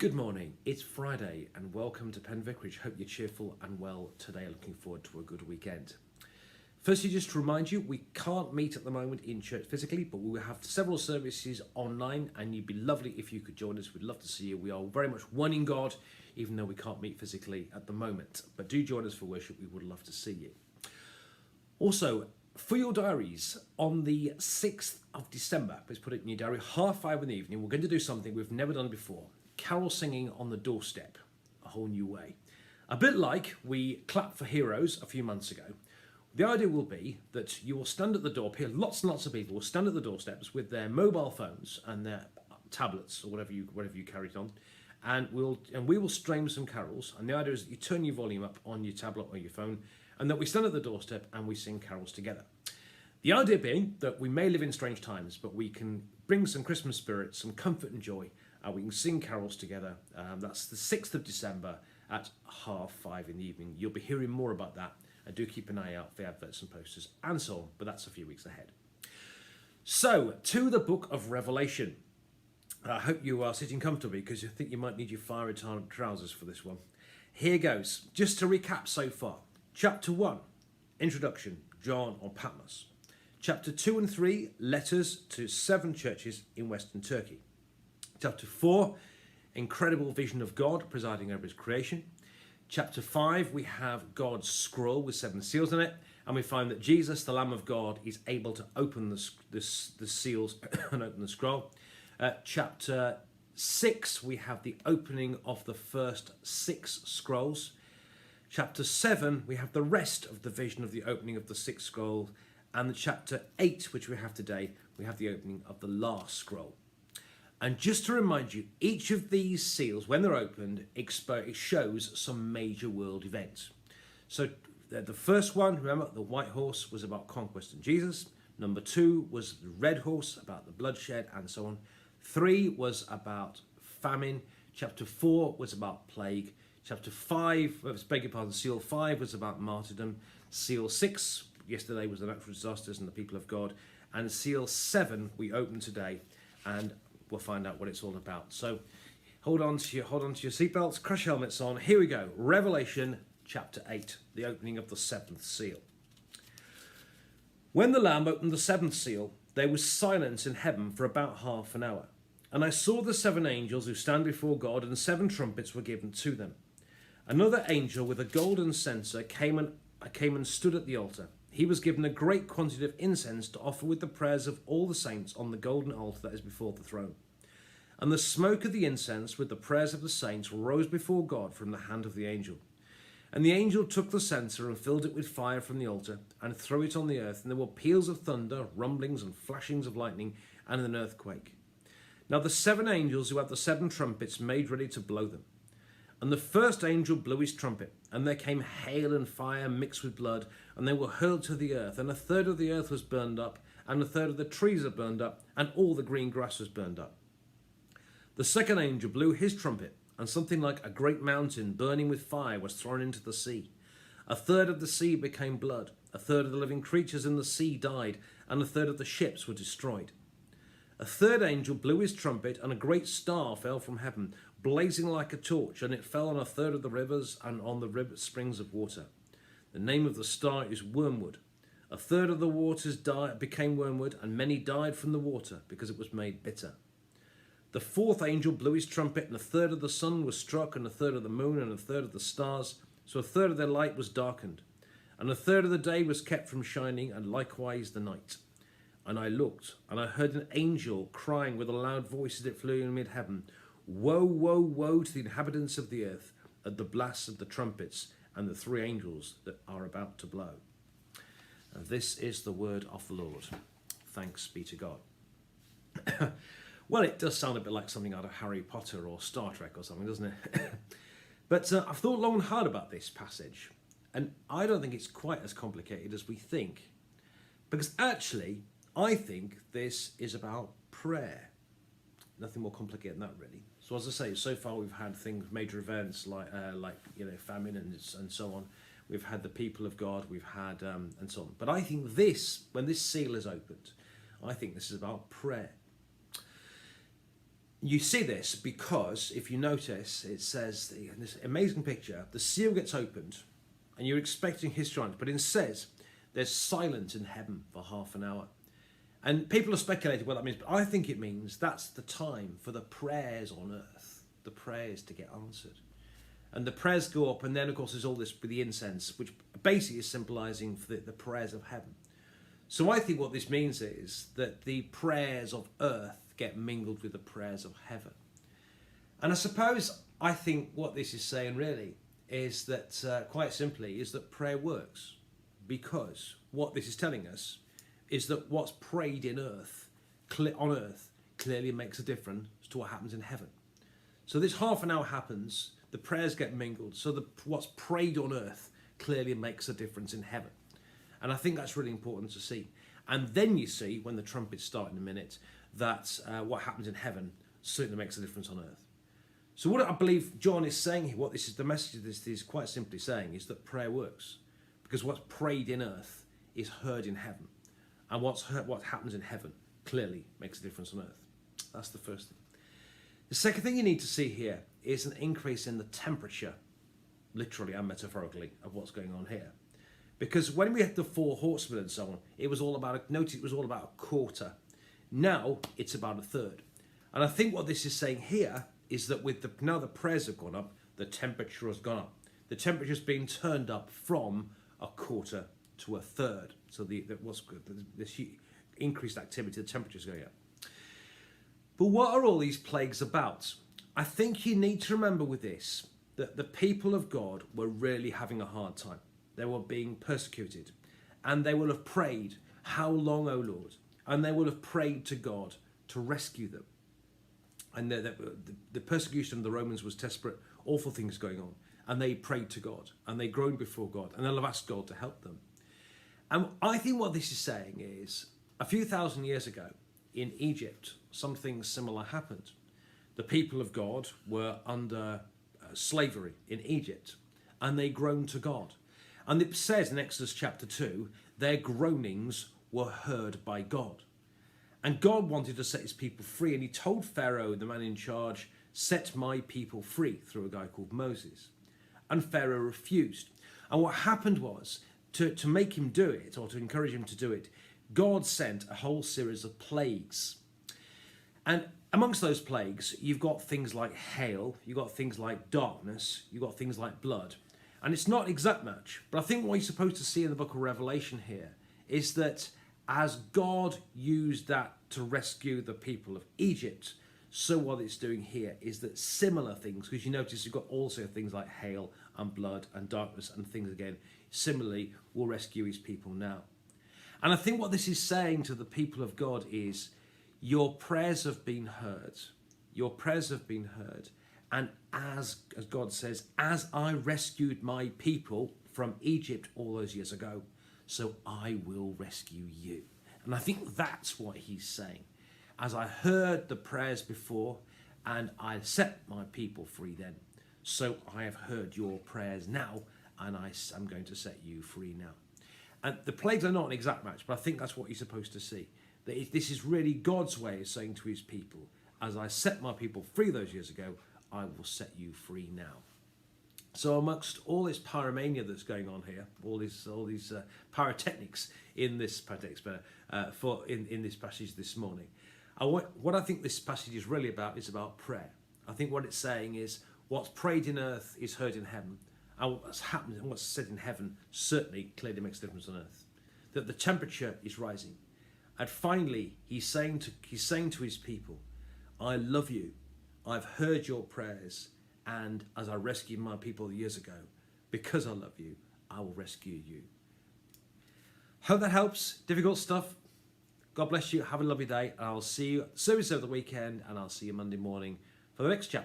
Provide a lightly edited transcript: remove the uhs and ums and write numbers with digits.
Good morning, it's Friday and welcome to Penn Vicarage. Hope you're cheerful and well today. Looking forward to a good weekend. Firstly, just to remind you, we can't meet at the moment in church physically, but we will have several services online and you'd be lovely if you could join us. We'd love to see you. We are very much one in God, even though we can't meet physically at the moment. But do join us for worship, we would love to see you. Also, for your diaries, on the 6th of December, please put it in your diary, 5:30 in the evening, we're going to do something we've never done before. Carol singing on the doorstep, a whole new way. A bit like we clapped for heroes a few months ago. The idea will be that you will stand at the door, here lots and lots of people will stand at the doorsteps with their mobile phones and their tablets or whatever you carry it on, and we will stream some carols. And the idea is that you turn your volume up on your tablet or your phone, and that we stand at the doorstep and we sing carols together. The idea being that we may live in strange times, but we can bring some Christmas spirit, some comfort and joy. We can sing carols together. That's the 6th of December at 5:30 in the evening. You'll be hearing more about that. Do keep an eye out for adverts and posters and so on, but that's a few weeks ahead. So, to the book of Revelation. I hope you are sitting comfortably because I think you might need your fire retardant trousers for this one. Here goes. Just to recap so far. Chapter 1, Introduction, John on Patmos. Chapter 2 and 3, Letters to 7 churches in Western Turkey. Chapter 4, incredible vision of God presiding over his creation. Chapter 5, we have God's scroll with 7 seals in it, and we find that Jesus, the Lamb of God, is able to open the seals and open the scroll. Chapter 6, we have the opening of the first 6 scrolls. Chapter 7, we have the rest of the vision of the opening of the 6 scrolls. And the chapter 8, which we have today, we have the opening of the last scroll. And just to remind you, each of these seals, when they're opened, it shows some major world events. So the first one, remember, the white horse was about conquest and Jesus. Number 2 was the red horse, about the bloodshed and so on. 3 was about famine. Chapter 4 was about plague. Chapter 5, seal 5 was about martyrdom. Seal 6, yesterday, was the natural disasters and the people of God. And seal 7, we open today, and we'll find out what it's all about. So hold on to your seatbelts, crash helmets on. Here we go. Revelation chapter 8, the opening of the 7th seal. When the Lamb opened the 7th seal, there was silence in heaven for about half an hour. And I saw the 7 angels who stand before God, and 7 trumpets were given to them. Another angel with a golden censer came and stood at the altar. He was given a great quantity of incense to offer with the prayers of all the saints on the golden altar that is before the throne. And the smoke of the incense with the prayers of the saints rose before God from the hand of the angel. And the angel took the censer and filled it with fire from the altar and threw it on the earth. And there were peals of thunder, rumblings and flashings of lightning and an earthquake. Now the 7 angels who had the 7 trumpets made ready to blow them. And the first angel blew his trumpet, and there came hail and fire mixed with blood, and they were hurled to the earth, and 1/3 of the earth was burned up, and 1/3 of the trees are burned up, and all the green grass was burned up. The second angel blew his trumpet, and something like a great mountain burning with fire was thrown into the sea. 1/3 of the sea became blood, 1/3 of the living creatures in the sea died, and 1/3 of the ships were destroyed. A third angel blew his trumpet, and a great star fell from heaven, blazing like a torch, and it fell on 1/3 of the rivers and on the springs of water. The name of the star is Wormwood. 1/3 of the waters became wormwood, and many died from the water because it was made bitter. The fourth angel blew his trumpet, and 1/3 of the sun was struck, and 1/3 of the moon, and 1/3 of the stars. So 1/3 of their light was darkened, and 1/3 of the day was kept from shining, and likewise the night. And I looked, and I heard an angel crying with a loud voice as it flew in mid-heaven, Woe, woe, woe to the inhabitants of the earth at the blast of the trumpets and the 3 angels that are about to blow. And this is the word of the Lord. Thanks be to God. Well, it does sound a bit like something out of Harry Potter or Star Trek or something, doesn't it? But I've thought long and hard about this passage, and I don't think it's quite as complicated as we think. Because actually, I think this is about prayer. Nothing more complicated than that, really. So as I say, so far we've had major events like famine and so on. We've had the people of God. We've had and so on. But I think when this seal is opened, I think this is about prayer. You see this because if you notice, it says in this amazing picture, the seal gets opened and you're expecting history on it, but it says there's silence in heaven for half an hour. And people have speculated what that means, but I think it means that's the time for the prayers on earth, the prayers to get answered. And the prayers go up, and then of course there's all this with the incense, which basically is symbolizing for the prayers of heaven. So I think what this means is that the prayers of earth get mingled with the prayers of heaven. And I think what this is saying really is that, quite simply, is that prayer works. Because what this is telling us is that what's prayed on earth clearly makes a difference to what happens in heaven. So this half an hour happens, the prayers get mingled, so what's prayed on earth clearly makes a difference in heaven. And I think that's really important to see. And then you see, when the trumpets start in a minute, that what happens in heaven certainly makes a difference on earth. So what I believe John is saying here, the message of this is quite simply saying, is that prayer works. Because what's prayed in earth is heard in heaven. And what happens in heaven clearly makes a difference on earth. That's the first thing. The second thing you need to see here is an increase in the temperature, literally and metaphorically, of what's going on here. Because when we had the four horsemen and so on, it was all about a quarter. Now it's about a third. And I think what this is saying here is that now the prayers have gone up, the temperature has gone up. The temperature's been turned up from a quarter to a third. So this increased activity, the temperature's going up. But what are all these plagues about? I think you need to remember with this that the people of God were really having a hard time. They were being persecuted. And they will have prayed, "How long, O Lord?" And they will have prayed to God to rescue them. And the persecution of the Romans was desperate, awful things going on. And they prayed to God. And they groaned before God. And they'll have asked God to help them. And I think what this is saying is, a few thousand years ago, in Egypt, something similar happened. The people of God were under slavery in Egypt. And they groaned to God. And it says in Exodus chapter 2, their groanings were heard by God. And God wanted to set his people free. And he told Pharaoh, the man in charge, "Set my people free," through a guy called Moses. And Pharaoh refused. And what happened was, to make him do it, or to encourage him to do it, God sent a whole series of plagues. And amongst those plagues, you've got things like hail, you've got things like darkness, you've got things like blood. And it's not exact much, but I think what you're supposed to see in the book of Revelation here is that as God used that to rescue the people of Egypt, so what it's doing here is that similar things, because you notice you've got also things like hail and blood and darkness and things again, similarly will rescue his people now. And I think what this is saying to the people of God is, your prayers have been heard. Your prayers have been heard. And as God says, as I rescued my people from Egypt all those years ago, so I will rescue you. And I think that's what he's saying. As I heard the prayers before, and I set my people free then, so I have heard your prayers now, and I'm going to set you free now. And the plagues are not an exact match, but I think that's what you're supposed to see. That this is really God's way of saying to his people, as I set my people free those years ago, I will set you free now. So amongst all this pyromania that's going on here, all these pyrotechnics in this in this passage this morning, what I think this passage is really about is about prayer. I think what it's saying is what's prayed in earth is heard in heaven, and what's happened and what's said in heaven certainly clearly makes a difference on earth. That the temperature is rising, and finally he's saying to his people, I love you. I've heard your prayers, and as I rescued my people years ago, because I love you, I will rescue you. Hope that helps. Difficult stuff. God bless you. Have a lovely day. And I'll see you service over the weekend, and I'll see you Monday morning for the next chapter.